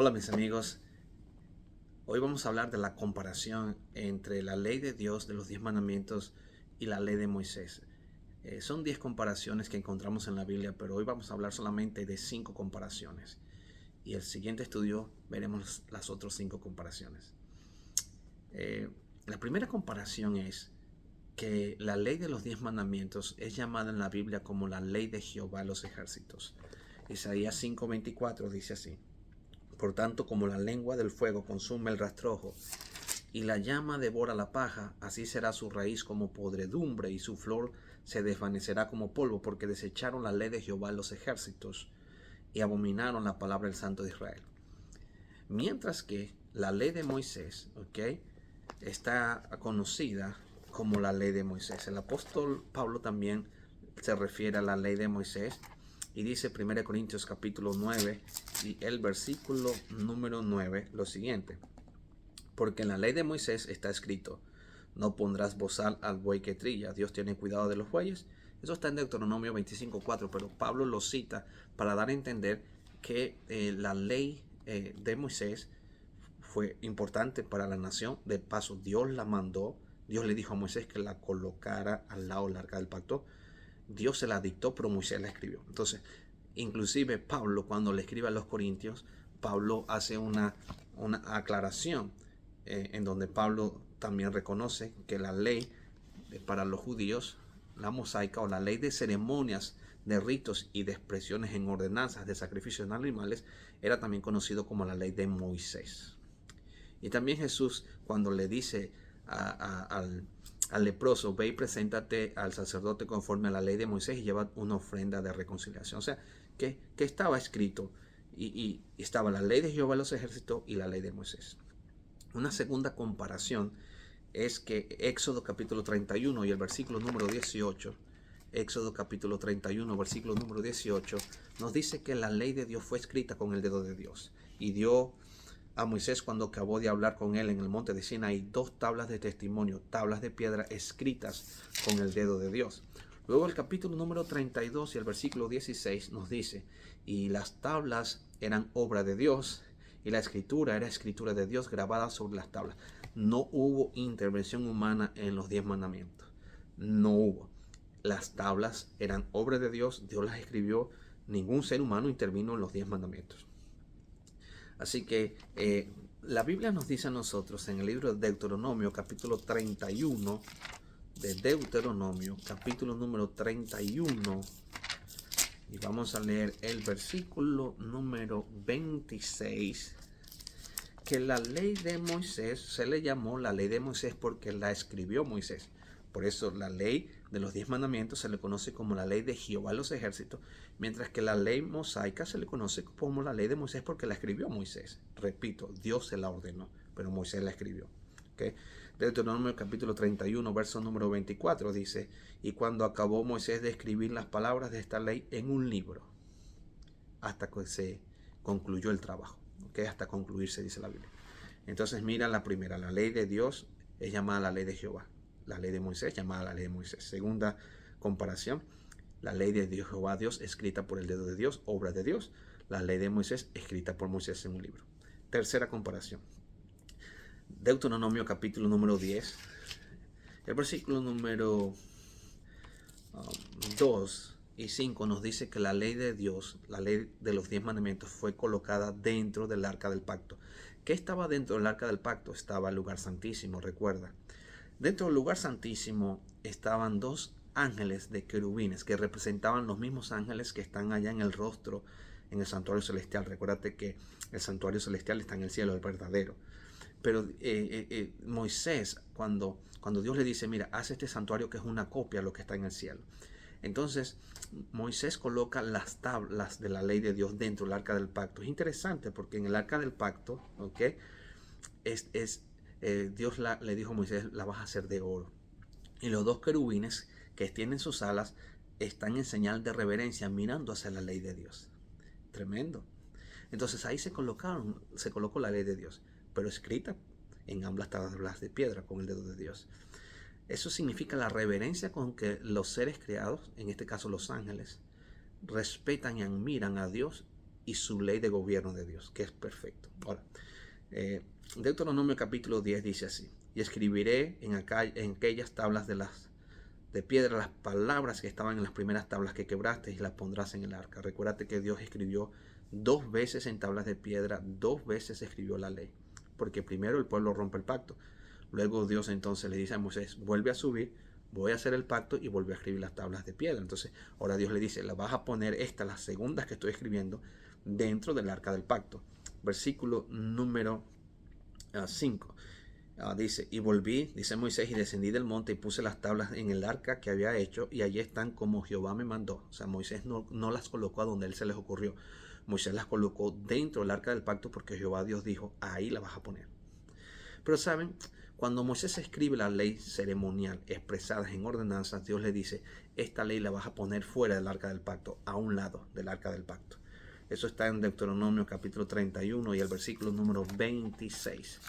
Hola mis amigos, hoy vamos a hablar de la comparación entre la ley de Dios de los 10 mandamientos y la ley de Moisés. Son 10 comparaciones que encontramos en la Biblia, pero hoy vamos a hablar solamente de 5 comparaciones. Y el siguiente estudio veremos las otras 5 comparaciones. La primera comparación es que la ley de los 10 mandamientos es llamada en la Biblia como la ley de Jehová de los ejércitos. Isaías 5:24 dice así: por tanto, como la lengua del fuego consume el rastrojo y la llama devora la paja, así será su raíz como podredumbre y su flor se desvanecerá como polvo, porque desecharon la ley de Jehová los ejércitos y abominaron la palabra del Santo de Israel. Mientras que la ley de Moisés, está conocida como la ley de Moisés. El apóstol Pablo también se refiere a la ley de Moisés y dice 1 Corintios capítulo 9 y el versículo número 9 lo siguiente: porque en la ley de Moisés está escrito: no pondrás bozal al buey que trilla. Dios tiene cuidado de los bueyes. Eso está en Deuteronomio 25:4, pero Pablo lo cita para dar a entender que la ley de Moisés fue importante para la nación. De paso, Dios la mandó. Dios le dijo a Moisés que la colocara al lado del arca del pacto. Dios se la dictó, pero Moisés la escribió. Entonces, inclusive Pablo, cuando le escribe a los Corintios, Pablo hace una aclaración en donde Pablo también reconoce que la ley para los judíos, la mosaica o la ley de ceremonias, de ritos y de expresiones en ordenanzas de sacrificios de animales, era también conocido como la ley de Moisés. Y también Jesús, cuando le dice al leproso: ve y preséntate al sacerdote conforme a la ley de Moisés y lleva una ofrenda de reconciliación. O sea, que estaba escrito y estaba la ley de Jehová de los ejércitos y la ley de Moisés. Una segunda comparación es que Éxodo capítulo 31 y el versículo número 18, Éxodo capítulo 31, versículo número 18, nos dice que la ley de Dios fue escrita con el dedo de Dios. Y dio a Moisés, cuando acabó de hablar con él en el monte de Sinaí, 2 tablas de testimonio, tablas de piedra escritas con el dedo de Dios. Luego el capítulo número 32 y el versículo 16 nos dice: y las tablas eran obra de Dios y la escritura era escritura de Dios grabada sobre las tablas. No hubo intervención humana en los 10 mandamientos. No hubo. Las tablas eran obra de Dios, Dios las escribió, ningún ser humano intervino en los 10 mandamientos. Así que la Biblia nos dice a nosotros en el libro de Deuteronomio capítulo 31, de Deuteronomio capítulo número 31, y vamos a leer el versículo número 26, que la ley de Moisés se le llamó la ley de Moisés porque la escribió Moisés. Por eso la ley de los 10 mandamientos se le conoce como la ley de Jehová de los ejércitos, mientras que la ley mosaica se le conoce como la ley de Moisés porque la escribió Moisés. Repito, Dios se la ordenó, pero Moisés la escribió. ¿Okay? Deuteronomio capítulo 31, verso número 24 dice: y cuando acabó Moisés de escribir las palabras de esta ley en un libro, hasta que se concluyó el trabajo. ¿Okay? Hasta concluirse, dice la Biblia. Entonces mira la primera: la ley de Dios es llamada la ley de Jehová. La ley de Moisés llamada la ley de Moisés. Segunda comparación: la ley de Dios, Jehová Dios, escrita por el dedo de Dios, obra de Dios. La ley de Moisés, escrita por Moisés en un libro. Tercera comparación: Deuteronomio capítulo número 10, el versículo número 2 y 5 nos dice que la ley de Dios, la ley de los 10 mandamientos, fue colocada dentro del arca del pacto. ¿Qué estaba dentro del arca del pacto? Estaba el lugar santísimo, recuerda. Dentro del lugar santísimo estaban 2 ángeles de querubines que representaban los mismos ángeles que están allá en el rostro, en el santuario celestial. Recuérdate que el santuario celestial está en el cielo, el verdadero. Pero Moisés, cuando Dios le dice: mira, haz este santuario que es una copia de lo que está en el cielo. Entonces Moisés coloca las tablas de la ley de Dios dentro del arca del pacto. Es interesante porque en el arca del pacto, Dios le dijo a Moisés: la vas a hacer de oro. Y los 2 querubines que tienen sus alas están en señal de reverencia mirando hacia la ley de Dios. Tremendo. Entonces ahí se colocó la ley de Dios, pero escrita en ambas tablas de piedra con el dedo de Dios. Eso significa la reverencia con que los seres creados, en este caso los ángeles, respetan y admiran a Dios y su ley de gobierno de Dios, que es perfecto. Ahora, Deuteronomio capítulo 10 dice así: y escribiré en aquellas tablas de piedra las palabras que estaban en las primeras tablas que quebraste, y las pondrás en el arca. Recuérdate que Dios escribió 2 veces en tablas de piedra, 2 veces escribió la ley, porque primero el pueblo rompe el pacto. Luego Dios entonces le dice a Moisés: vuelve a subir, voy a hacer el pacto, y vuelve a escribir las tablas de piedra. Entonces ahora Dios le dice: la vas a poner las segundas que estoy escribiendo, dentro del arca del pacto. Versículo número 5. Dice: y volví, dice Moisés, y descendí del monte y puse las tablas en el arca que había hecho, y allí están como Jehová me mandó. O sea, Moisés no las colocó a donde él se les ocurrió. Moisés las colocó dentro del arca del pacto, porque Jehová Dios dijo: ahí la vas a poner. Pero saben, cuando Moisés escribe la ley ceremonial expresadas en ordenanzas, Dios le dice: esta ley la vas a poner fuera del arca del pacto, a un lado del arca del pacto. Eso está en Deuteronomio capítulo 31 y el versículo número 26.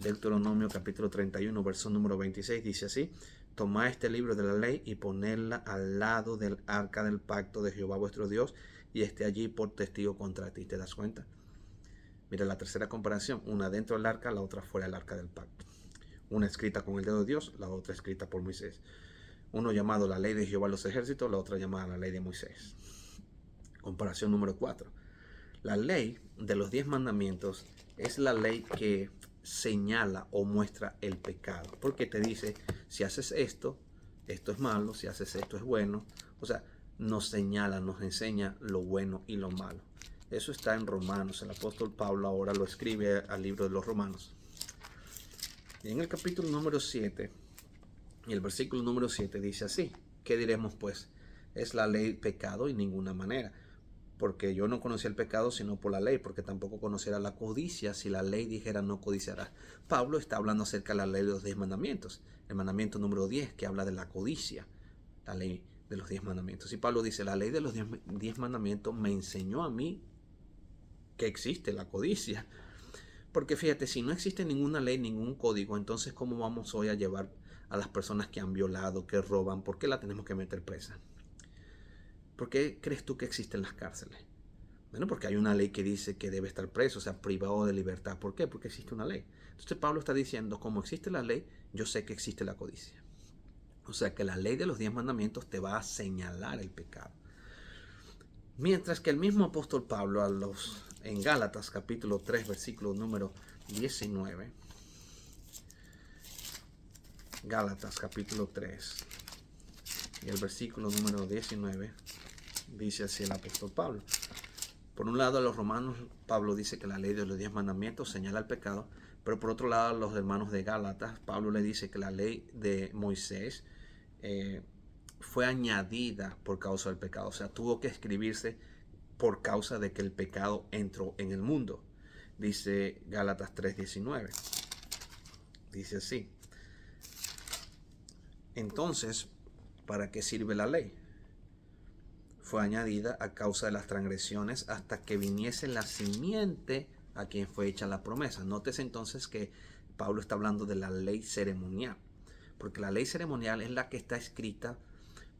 Deuteronomio capítulo 31, verso número 26 dice así: tomad este libro de la ley y ponedla al lado del arca del pacto de Jehová vuestro Dios, y esté allí por testigo contra ti. ¿Te das cuenta? Mira la tercera comparación: una dentro del arca, la otra fuera del arca del pacto. Una escrita con el dedo de Dios, la otra escrita por Moisés. Uno llamado la ley de Jehová de los ejércitos, la otra llamada la ley de Moisés. Comparación número 4. La ley de los 10 mandamientos es la ley que señala o muestra el pecado, porque te dice: si haces esto, esto es malo; si haces esto, es bueno. O sea, nos señala, nos enseña lo bueno y lo malo. Eso está en Romanos. El apóstol Pablo ahora lo escribe al libro de los Romanos. Y en el capítulo número 7 y el versículo número 7 dice así: ¿qué diremos pues? ¿Es la ley pecado? En ninguna manera, porque yo no conocía el pecado sino por la ley, porque tampoco conociera la codicia si la ley dijera: no codiciarás. Pablo está hablando acerca de la ley de los 10 mandamientos, el mandamiento número 10, que habla de la codicia, la ley de los 10 mandamientos. Y Pablo dice: la ley de los 10 mandamientos me enseñó a mí que existe la codicia. Porque fíjate, si no existe ninguna ley, ningún código, entonces ¿cómo vamos hoy a llevar a las personas que han violado, que roban? ¿Por qué la tenemos que meter presa? ¿Por qué crees tú que existen las cárceles? Bueno, porque hay una ley que dice que debe estar preso, o sea, privado de libertad. ¿Por qué? Porque existe una ley. Entonces Pablo está diciendo: como existe la ley, yo sé que existe la codicia. O sea, que la ley de los 10 mandamientos te va a señalar el pecado. Mientras que el mismo apóstol Pablo en Gálatas capítulo 3, versículo número 19. Gálatas capítulo 3 y el versículo número 19 dice así el apóstol Pablo: por un lado, a los romanos Pablo dice que la ley de los 10 mandamientos señala el pecado, pero por otro lado, a los hermanos de Gálatas Pablo le dice que la ley de Moisés fue añadida por causa del pecado. O sea, tuvo que escribirse por causa de que el pecado entró en el mundo. Dice Gálatas 3:19. Dice así: entonces, ¿para qué sirve la ley? Fue añadida a causa de las transgresiones, hasta que viniese la simiente a quien fue hecha la promesa. Nótese entonces que Pablo está hablando de la ley ceremonial, porque la ley ceremonial es la que está escrita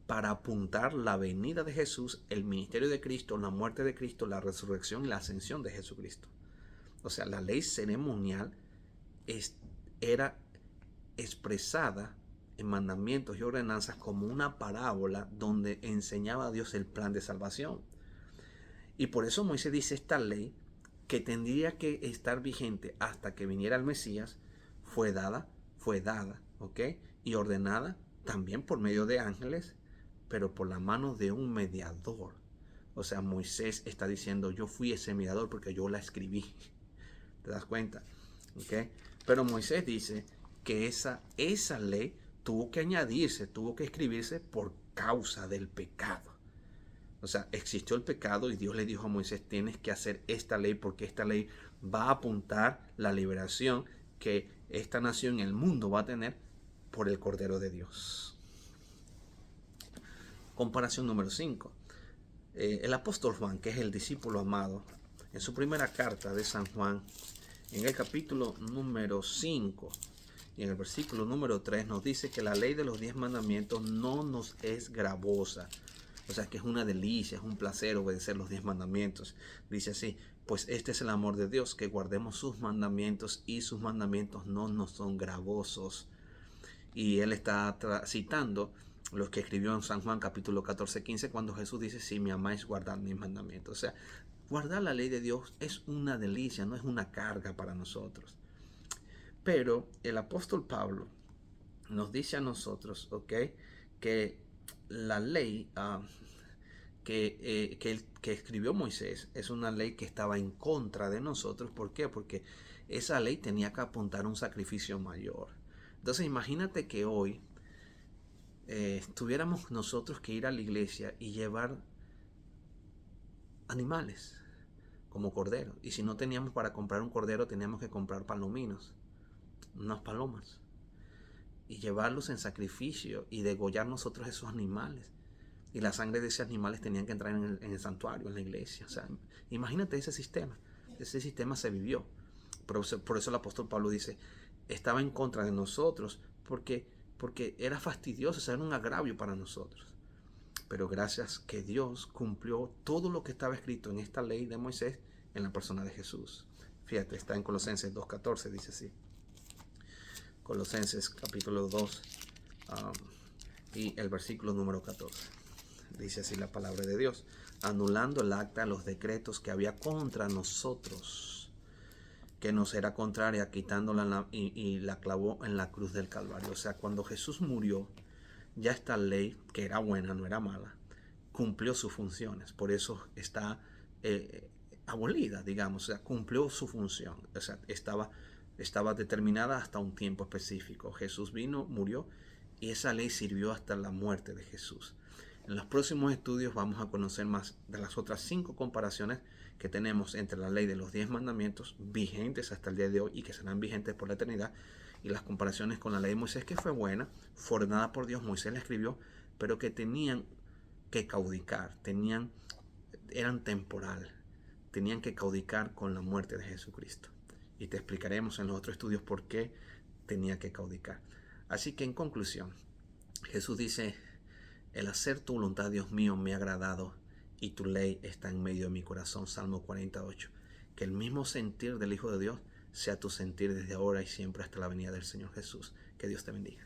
para apuntar la venida de Jesús, el ministerio de Cristo, la muerte de Cristo, la resurrección y la ascensión de Jesucristo. O sea, la ley ceremonial era expresada en mandamientos y ordenanzas como una parábola donde enseñaba a Dios el plan de salvación. Y por eso Moisés dice: esta ley, que tendría que estar vigente hasta que viniera el Mesías, fue dada, ¿ok? Y ordenada también por medio de ángeles, pero por la mano de un mediador. O sea, Moisés está diciendo: yo fui ese mediador porque yo la escribí. ¿Te das cuenta? ¿Ok? Pero Moisés dice que esa ley tuvo que añadirse, tuvo que escribirse por causa del pecado. O sea, existió el pecado y Dios le dijo a Moisés: tienes que hacer esta ley, porque esta ley va a apuntar la liberación que esta nación, el mundo, va a tener por el Cordero de Dios. Comparación número 5. El apóstol Juan, que es el discípulo amado, en su primera carta de San Juan, en el capítulo número 5 y en el versículo número 3, nos dice que la ley de los 10 mandamientos no nos es gravosa. O sea que es una delicia, es un placer obedecer los 10 mandamientos. Dice así, pues este es el amor de Dios, que guardemos sus mandamientos y sus mandamientos no nos son gravosos. Y él está citando lo que escribió en San Juan capítulo 14-15 cuando Jesús dice, si me amáis, guardad mis mandamientos. O sea, guardar la ley de Dios es una delicia, no es una carga para nosotros. Pero el apóstol Pablo nos dice a nosotros, ¿ok? Que la ley que escribió Moisés es una ley que estaba en contra de nosotros. ¿Por qué? Porque esa ley tenía que apuntar a un sacrificio mayor. Entonces imagínate que hoy tuviéramos nosotros que ir a la iglesia y llevar animales como cordero. Y si no teníamos para comprar un cordero, teníamos que comprar palominos, unas palomas, y llevarlos en sacrificio y degollar nosotros esos animales. Y la sangre de esos animales tenían que entrar en el santuario, en la iglesia. O sea, imagínate ese sistema. Ese sistema se vivió. Por eso el apóstol Pablo dice, estaba en contra de nosotros porque era fastidioso, o sea, era un agravio para nosotros. Pero gracias que Dios cumplió todo lo que estaba escrito en esta ley de Moisés en la persona de Jesús. Fíjate, está en Colosenses 2.14, dice así. Colosenses capítulo 2 y el versículo número 14. Dice así la palabra de Dios, anulando el acta de los decretos que había contra nosotros, que nos era contraria, quitándola y la clavó en la cruz del Calvario. O sea, cuando Jesús murió, ya esta ley, que era buena, no era mala, cumplió sus funciones. Por eso está abolida, digamos. O sea, cumplió su función. O sea, estaba determinada hasta un tiempo específico. Jesús vino, murió, y esa ley sirvió hasta la muerte de Jesús. En los próximos estudios vamos a conocer más de las otras 5 comparaciones que tenemos entre la ley de los 10 mandamientos vigentes hasta el día de hoy y que serán vigentes por la eternidad, y las comparaciones con la ley de Moisés, que fue buena, fue ordenada por Dios, Moisés la escribió, pero que tenían que caudicar, eran temporal, tenían que caudicar con la muerte de Jesucristo. Y te explicaremos en los otros estudios por qué tenía que caudicar. Así que en conclusión, Jesús dice, el hacer tu voluntad, Dios mío, me ha agradado y tu ley está en medio de mi corazón. Salmo 48. Que el mismo sentir del Hijo de Dios sea tu sentir desde ahora y siempre hasta la venida del Señor Jesús. Que Dios te bendiga.